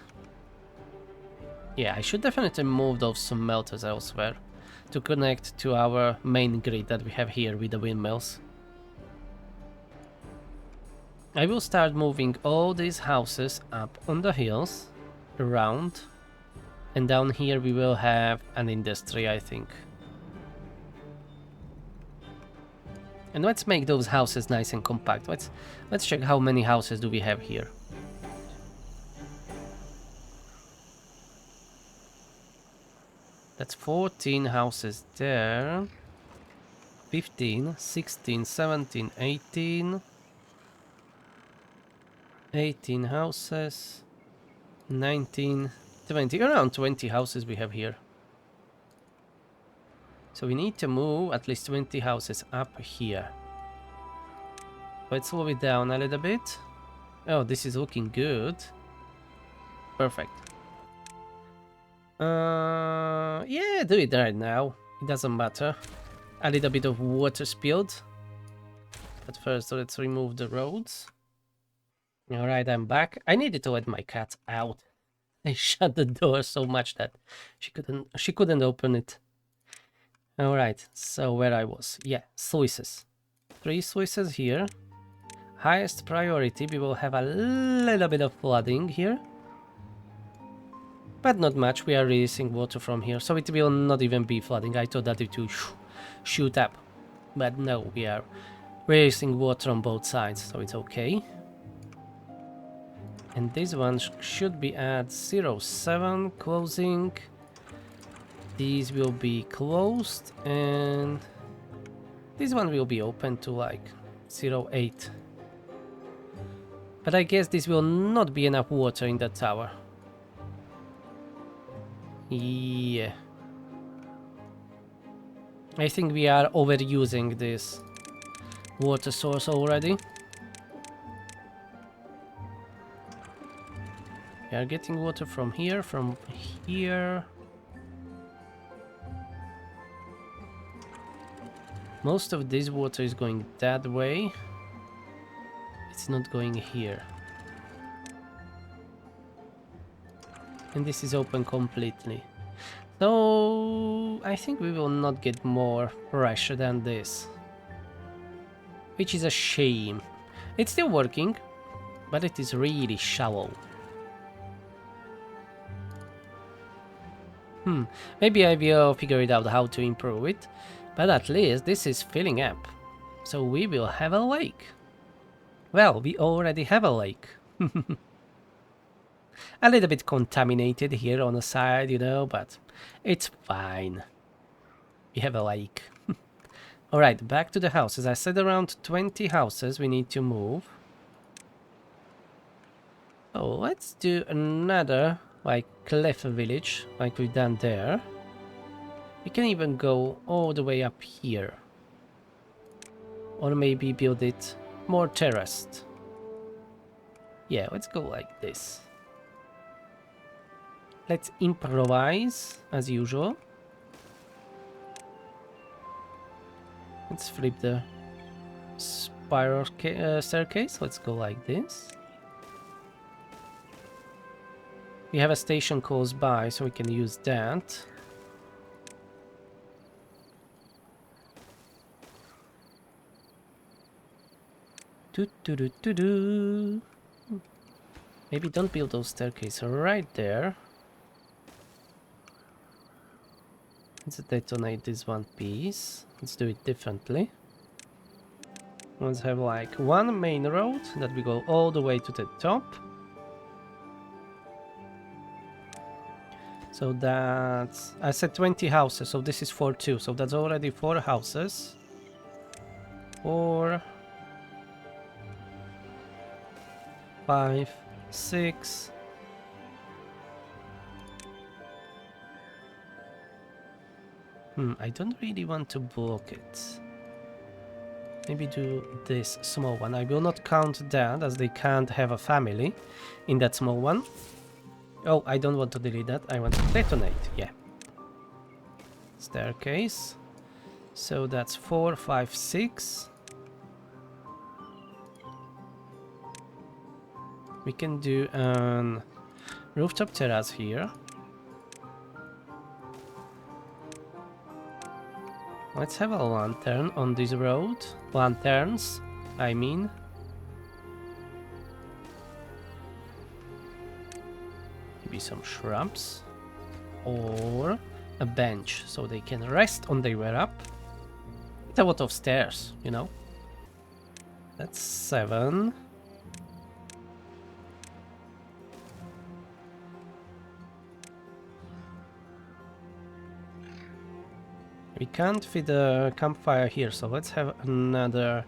[SPEAKER 1] Yeah, I should definitely move those smelters elsewhere to connect to our main grid that we have here with the windmills. I will start moving all these houses up on the hills, around, and down here we will have an industry, I think. And let's make those houses nice and compact. Let's check how many houses do we have here. That's 14 houses there. 15, 16, 17, 18. 18 houses. 19, 20. Around 20 houses we have here. So we need to move at least 20 houses up here. Let's slow it down a little bit. Oh, this is looking good. Perfect. Yeah, do it right now. It doesn't matter. A little bit of water spilled. But first, let's remove the roads. Alright, I'm back. I needed to let my cat out. I shut the door so much that she couldn't open it. Alright, so where I was. Yeah, sluices. 3 sluices here. Highest priority, we will have a little bit of flooding here. But not much, we are releasing water from here, so it will not even be flooding. I thought that it would shoot up. But no, we are releasing water on both sides, so it's okay. And this one should be at 07 closing. These will be closed, and this one will be open to like 08. But I guess this will not be enough water in the tower. Yeah. I think we are overusing this water source already. We are getting water from here, from here. Most of this water is going that way. It's not going here. And this is open completely. So I think we will not get more pressure than this. Which is a shame. It's still working, but it is really shallow. Maybe I will figure it out how to improve it, but at least this is filling up. So we will have a lake. Well, we already have a lake. A little bit contaminated here on the side, you know, but it's fine. We have a lake. Alright, back to the houses. I said around 20 houses we need to move. Oh, let's do another, like, cliff village, like we've done there. We can even go all the way up here. Or maybe build it more terraced. Yeah, let's go like this. Let's improvise, as usual. Let's flip the spiral staircase. Let's go like this. We have a station close by, so we can use that. Maybe don't build those staircases right there. Let's detonate this one piece. Let's do it differently. Let's have like one main road that we go all the way to the top. So that's... I said 20 houses, so this is 4-2. So that's already 4 houses. 4... 5, 6... I don't really want to block it. Maybe do this small one. I will not count that, as they can't have a family in that small one. Oh, I don't want to delete that. I want to detonate. Yeah. Staircase. So that's 4, 5, 6. We can do an rooftop terrace here. Let's have a lantern on this road. Lanterns, I mean. Maybe some shrubs. Or a bench, so they can rest on their way up. It's a lot of stairs, you know. That's 7. We can't fit a campfire here, so let's have another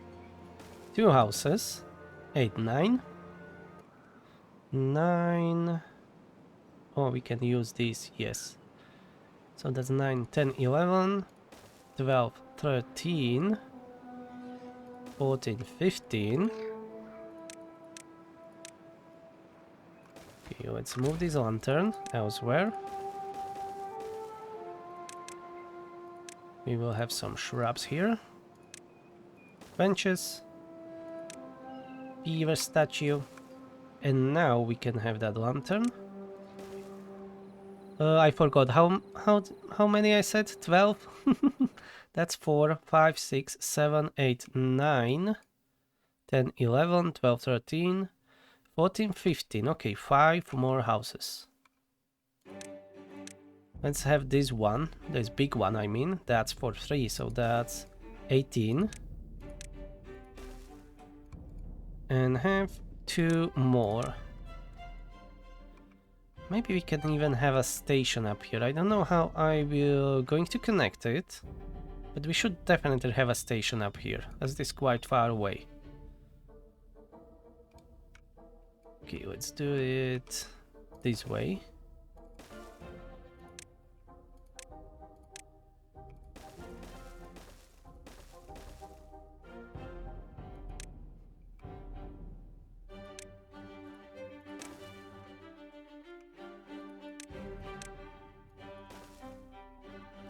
[SPEAKER 1] 2 houses. 8, 9. 9. Oh, we can use these, yes. So that's 9, 10, 11, 12, 13, 14, 15. Okay, let's move this lantern elsewhere. We will have some shrubs here. Benches. Beaver statue. And now we can have that lantern. I forgot how many I said? 12? That's 4, 5, 6, 7, 8, 9, 10, 11, 12, 13, 14, 15. Okay, 5 more houses. Let's have this one, this big one I mean, that's for 3, so that's 18. And have 2 more. Maybe we can even have a station up here. I don't know how I will going to connect it, but we should definitely have a station up here, as it is quite far away. Okay, let's do it this way.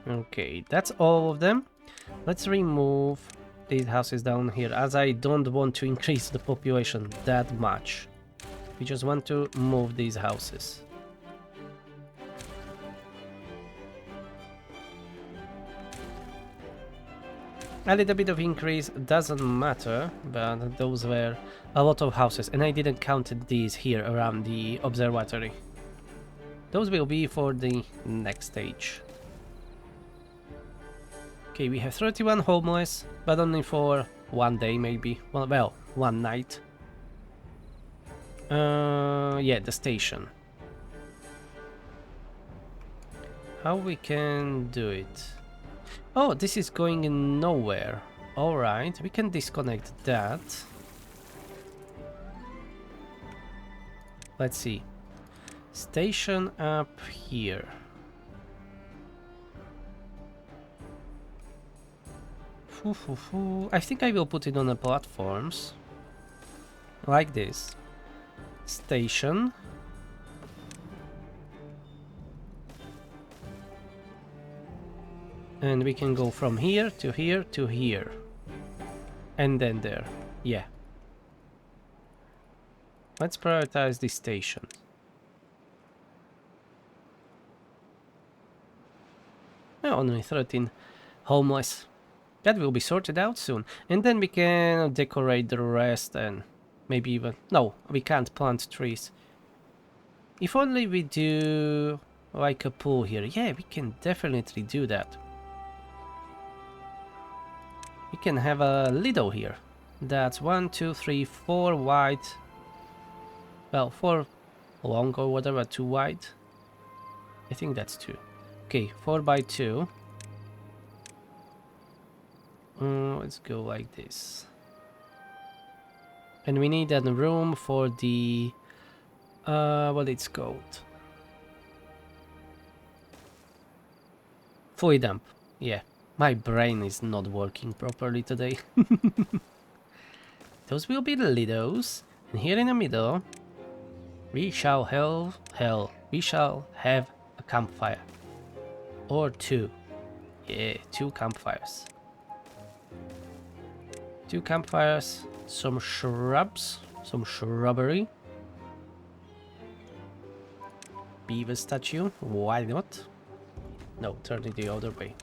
[SPEAKER 1] Okay, that's all of them. Let's remove these houses down here, as I don't want to increase the population that much. We just want to move these houses. A little bit of increase doesn't matter, but those were a lot of houses, and I didn't count these here around the observatory. those will be for the next stage. Okay, we have 31 homeless, but only for one day maybe. Well, one night. Yeah, the station. How we can do it? Oh, this is going in nowhere. Alright, we can disconnect that. Let's see. Station up here. I think I will put it on the platforms. Like this. Station. And we can go from here to here to here. And then there. Yeah. Let's prioritize this station. Oh, only 13 homeless. That will be sorted out soon. And then we can decorate the rest and maybe even... No, we can't plant trees. If only we do like a pool here. Yeah, we can definitely do that. We can have a Lido here. That's 1, 2, 3, 4 wide. Well, 4 long or whatever, 2 wide. I think that's 2. Okay, 4 by 2. Let's go like this. And we need a room for the... what it's called? Fluid dump. Yeah. My brain is not working properly today. Those will be the Lidos. And here in the middle, we shall have... we shall have a campfire. Or 2. Yeah, 2 campfires. 2 campfires, some shrubs, some shrubbery. Beaver statue, why not? No, turn it the other way.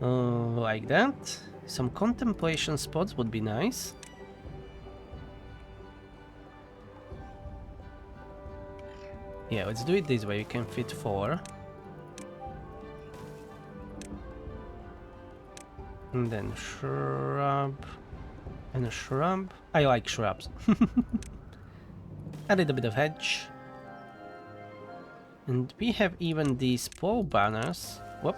[SPEAKER 1] Like that. Some contemplation spots would be nice. Yeah, let's do it this way. You can fit 4. And then shrub. And a shrub. I like shrubs. A little bit of hedge. And we have even these pole banners. Whoop.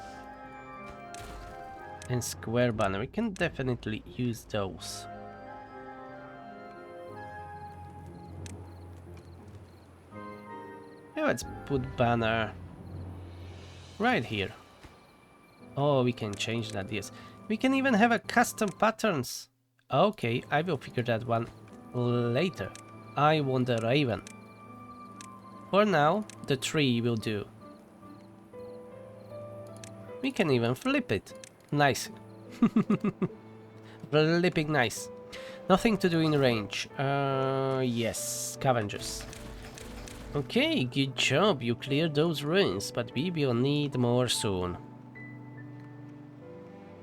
[SPEAKER 1] And square banner. We can definitely use those. Yeah, let's put banner right here. Oh, we can change that, yes. We can even have a custom patterns. Okay, I will figure that one later. I want a raven. For now, the tree will do. We can even flip it. Nice. Flipping nice. Nothing to do in range. Yes, scavengers. Okay, good job. You cleared those ruins, but we will need more soon.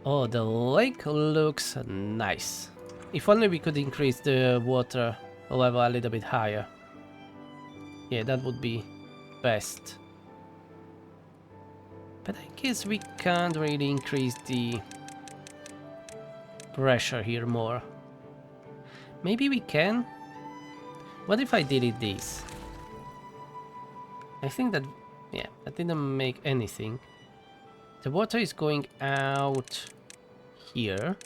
[SPEAKER 1] Oh, the lake looks nice. If only we could increase the water level a little bit higher. Yeah, that would be best. But I guess we can't really increase the pressure here more. Maybe we can? What if I delete this? I think that... yeah, that didn't make anything. The water is going out here.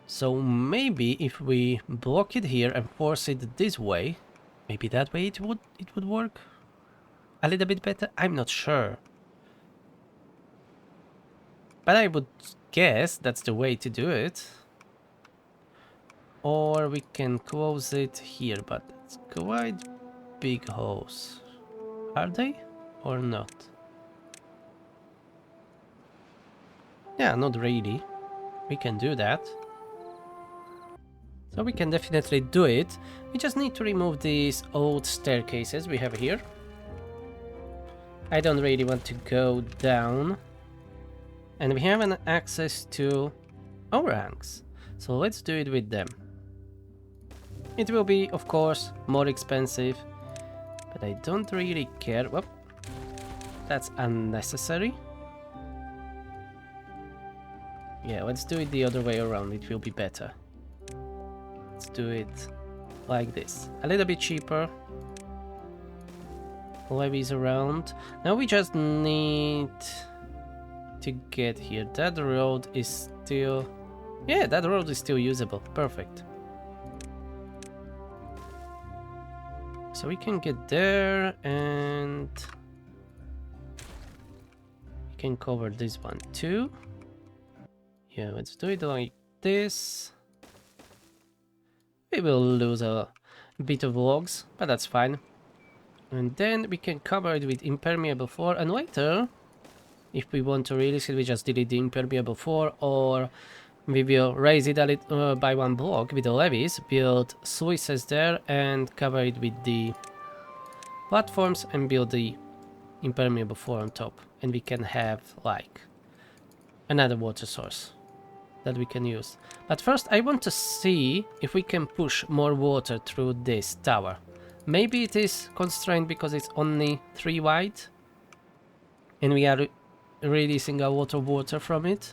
[SPEAKER 1] So maybe if we block it here and force it this way, maybe that way it would work a little bit better. I'm not sure, but I would guess that's the way to do it. Or we can close it here, but it's quite big holes. Are they or not? Yeah, not really. We can do that. So we can definitely do it. We just need to remove these old staircases we have here. I don't really want to go down. And we have an access to overhangs. So let's do it with them. It will be, of course, more expensive, but I don't really care. Whoop. That's unnecessary. Yeah, let's do it the other way around. It will be better. Let's do it like this. A little bit cheaper. Levies around. Now we just need to get here. That road is still... Yeah, that road is still usable. Perfect. So we can get there and... we can cover this one too. Yeah, let's do it like this. We will lose a bit of logs, but that's fine. And then we can cover it with impermeable 4, and later, if we want to release it, we just delete the impermeable 4, or we will raise it a little, by 1 block with the levees, build sluices there, and cover it with the platforms, and build the impermeable 4 on top. And we can have, like, another water source that we can use. But first, I want to see if we can push more water through this tower. Maybe it is constrained because it's only 3 wide and we are releasing a lot of water from it.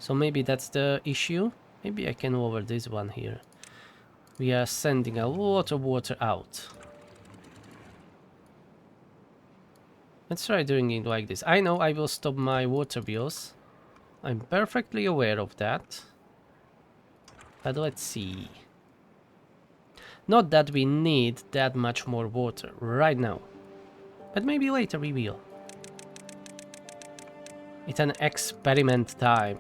[SPEAKER 1] So maybe that's the issue. Maybe I can lower this one here. We are sending a lot of water out. Let's try doing it like this. I know I will stop my water bills. I'm perfectly aware of that. But let's see. Not that we need that much more water right now, but maybe later we will. It's an experiment time.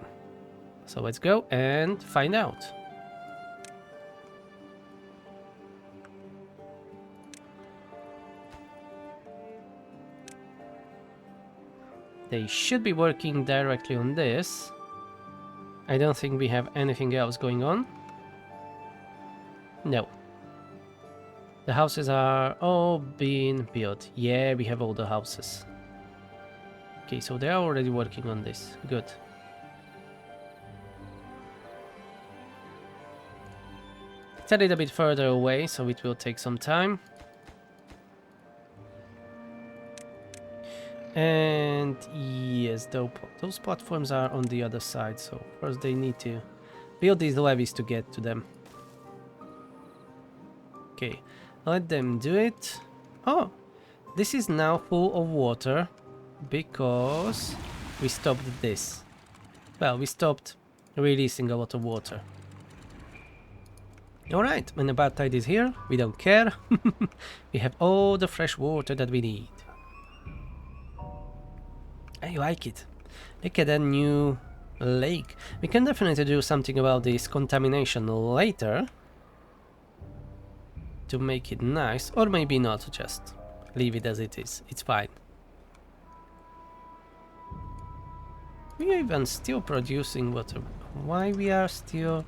[SPEAKER 1] So let's go and find out. They should be working directly on this. I don't think we have anything else going on. No. The houses are all being built. Yeah, we have all the houses. Okay, so they are already working on this. Good. It's a little bit further away, so it will take some time. And yes, those platforms are on the other side, so first they need to build these levees to get to them. Okay, let them do it. Oh, this is now full of water because we stopped this. Well, we stopped releasing a lot of water. Alright, when the bad tide is here, we don't care. We have all the fresh water that we need. I like it. Look at that new lake. We can definitely do something about this contamination later to make it nice, or maybe not, just leave it as it is. It's fine. We are even still producing water. Why we are still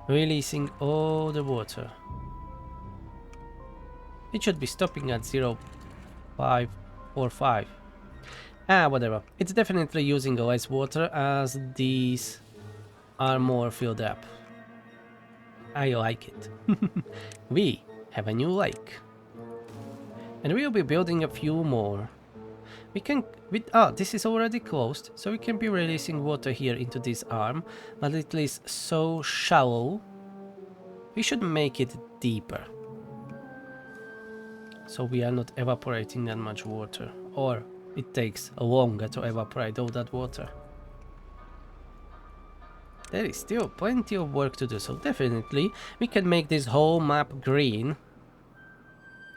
[SPEAKER 1] releasing all the water? It should be stopping at 0.545. Ah, whatever. It's definitely using less water as these are more filled up. I like it. We have a new lake. And we will be building a few more. We can... this is already closed, so we can be releasing water here into this arm, but it is so shallow. We should make it deeper. So we are not evaporating that much water, or it takes longer to evaporate all that water. There is still plenty of work to do, so definitely we can make this whole map green.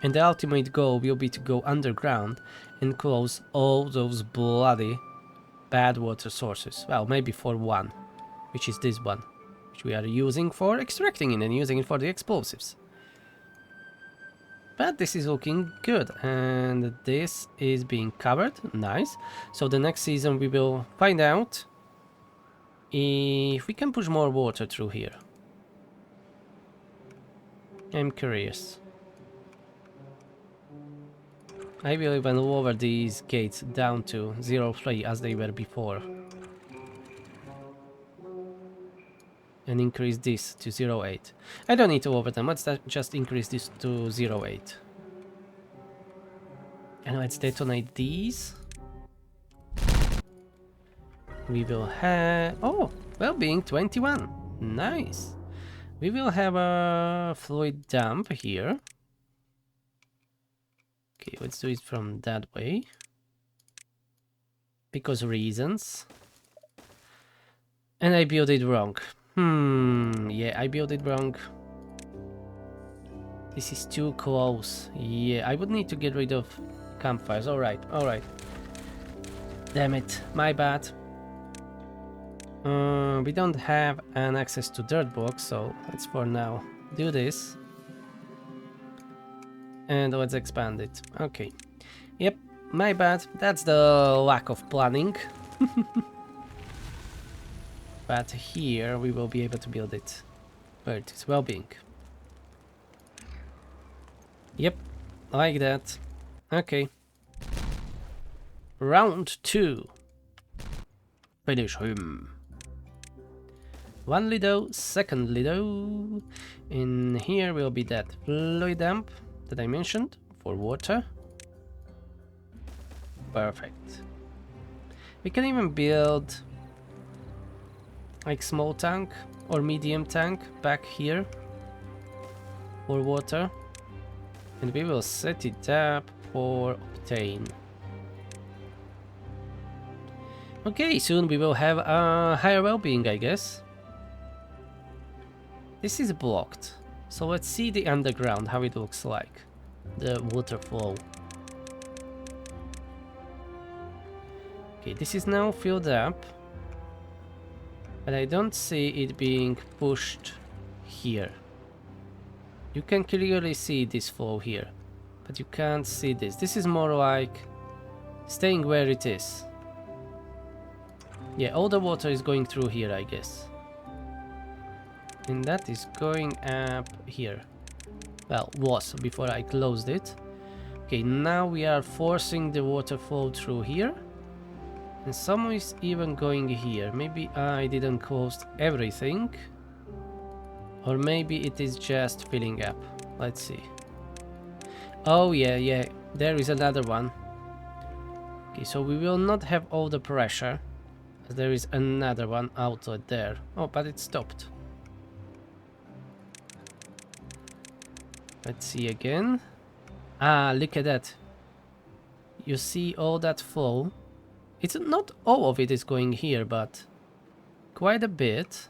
[SPEAKER 1] And the ultimate goal will be to go underground and close all those bloody bad water sources. Well, maybe for one, which is this one, which we are using for extracting it and using it for the explosives. But this is looking good, and this is being covered. Nice. So the next season we will find out if we can push more water through here. I'm curious. I will even lower these gates down to 0.3 as they were before. and increase this to 0.8. I don't need to overtime, let's just increase this to 0.8. And let's detonate these. We will have... oh, well-being 21. Nice. We will have a fluid dump here. Okay, let's do it from that way. Because reasons. And I built it wrong. Yeah, I built it wrong. This is too close. Yeah, I would need to get rid of campfires. Alright, alright. Damn it, my bad. We don't have an access to dirt box, so let's for now do this. And let's expand it. Okay. Yep, my bad. That's the lack of planning. But here we will be able to build it where it is well-being. Yep, like that. Okay. Round 2. Finish him. One Lido, second Lido. In here will be that fluid dump that I mentioned for water. Perfect. We can even build like small tank or medium tank back here for water. And we will set it up for obtain. Okay, soon we will have a higher well-being, I guess. This is blocked, so let's see the underground, how it looks like. The waterfall. Okay, this is now filled up. But I don't see it being pushed here. You can clearly see this flow here, but you can't see this. This is more like staying where it is. Yeah, all the water is going through here, I guess. And that is going up here. Well, was before I closed it. Okay, now we are forcing the water flow through here. And some is even going here. Maybe I didn't close everything. Or maybe it is just filling up. Let's see. Oh yeah, there is another one. Okay, so we will not have all the pressure. There is another one outlet there. Oh, but it stopped. Let's see again. Ah, look at that. You see all that flow. It's not all of it is going here, but quite a bit.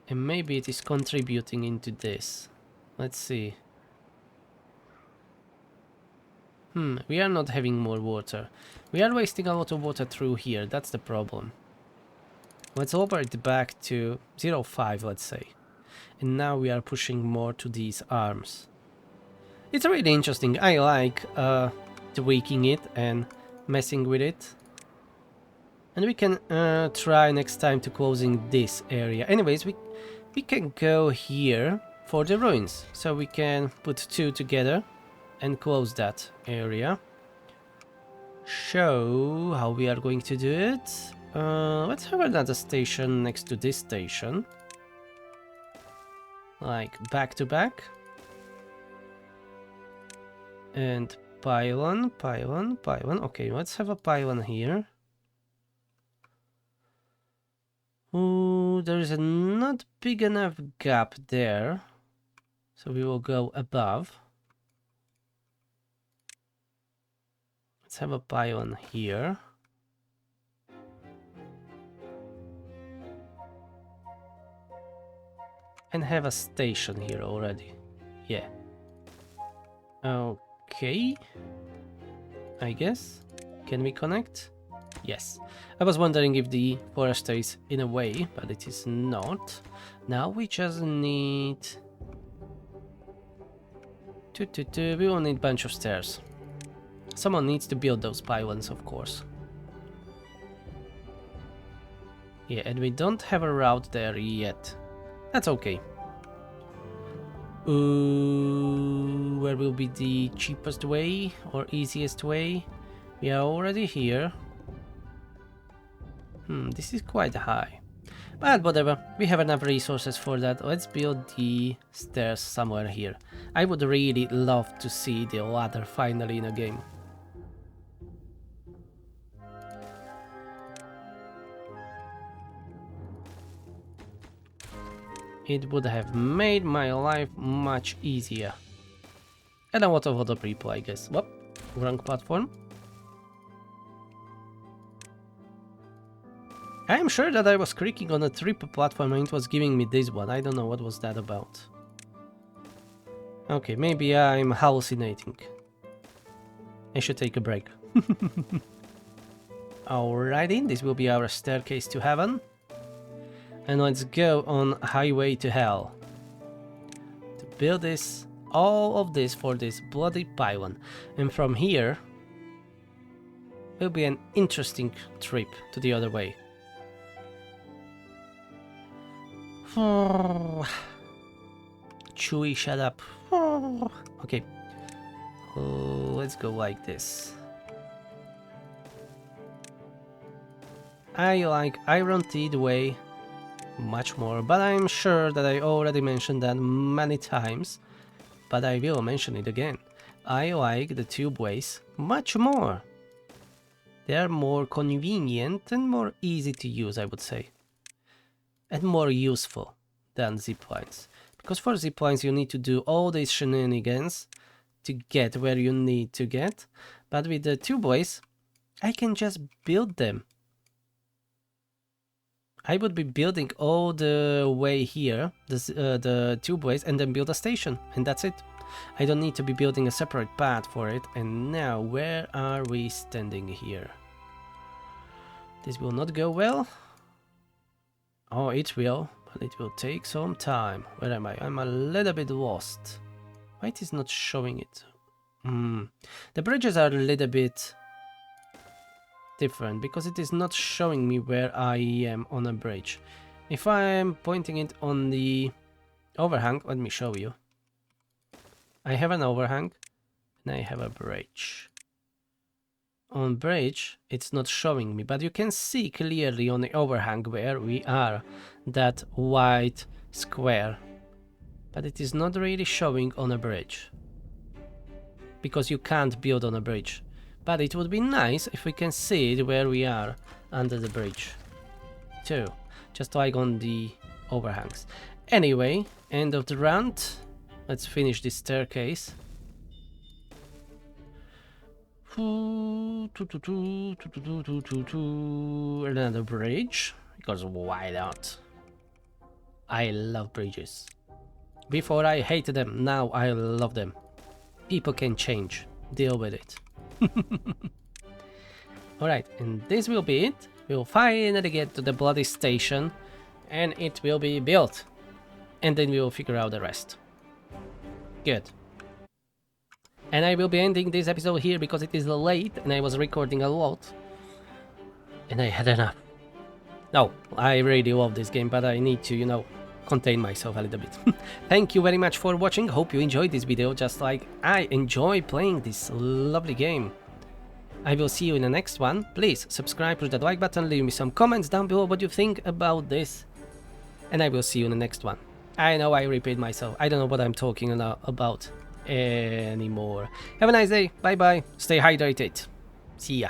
[SPEAKER 1] And maybe it is contributing into this. Let's see. We are not having more water. We are wasting a lot of water through here. That's the problem. Let's lower it back to 0.5, let's say. And now we are pushing more to these arms. It's really interesting. I like tweaking it and messing with it. And we can try next time to closing this area. Anyways, we can go here for the ruins. So we can put two together and close that area. Show how we are going to do it. Let's have another station next to this station. Like back to back. And pylon, pylon, pylon. Okay, let's have a pylon here. Ooh, there is a not big enough gap there. So we will go above. Let's have a pylon here. And have a station here already. Yeah. Okay. I guess. Can we connect? Yes. I was wondering if the forester is in a way, but it is not. Now we just need... We will need a bunch of stairs. Someone needs to build those pylons, of course. Yeah, and we don't have a route there yet. That's okay. Where will be the cheapest way or easiest way? We are already here. This is quite high. But whatever, we have enough resources for that. Let's build the stairs somewhere here. I would really love to see the ladder finally in a game. It would have made my life much easier. And a lot of other people, I guess. Whoop, wrong platform. I am sure that I was clicking on a triple platform and it was giving me this one. I don't know what was that about. Okay, maybe I'm hallucinating. I should take a break. Alrighty, this will be our staircase to heaven. And let's go on highway to hell. To build this, all of this for this bloody pylon. And from here will be an interesting trip to the other way. Chewie, shut up. Okay. Let's go like this. I like Iron Teeth way much more, but I'm sure that I already mentioned that many times, but I will mention it again. I like the tube ways much more. They are more convenient and more easy to use, I would say. And more useful than ziplines. Because for ziplines you need to do all these shenanigans to get where you need to get. But with the tubeways, I can just build them. I would be building all the way here, the tubeways, and then build a station. And that's it. I don't need to be building a separate path for it. And now, where are we standing here? This will not go well. Oh, it will, but it will take some time. Where am I? I'm a little bit lost. Why it is not showing it? The bridges are a little bit different because it is not showing me where I am on a bridge. If I am pointing it on the overhang, let me show you. I have an overhang and I have a bridge. On bridge, it's not showing me, but you can see clearly on the overhang where we are, that white square. But it is not really showing on a bridge, because you can't build on a bridge. But it would be nice if we can see it where we are under the bridge too, just like on the overhangs. Anyway, end of the rant. Let's finish this staircase. Another bridge, because why not? I love bridges. Before I hated them, now I love them. People can change, deal with it. Alright, and this will be it. We'll finally get to the bloody station and it will be built. And then we will figure out the rest. Good. And I will be ending this episode here because it is late and I was recording a lot. And I had enough. No, I really love this game, but I need to, you know, contain myself a little bit. Thank you very much for watching. Hope you enjoyed this video just like I enjoy playing this lovely game. I will see you in the next one. Please subscribe, push that like button, leave me some comments down below what you think about this. And I will see you in the next one. I know I repeat myself. I don't know what I'm talking about anymore. Have a nice day. Bye bye. Stay hydrated. See ya.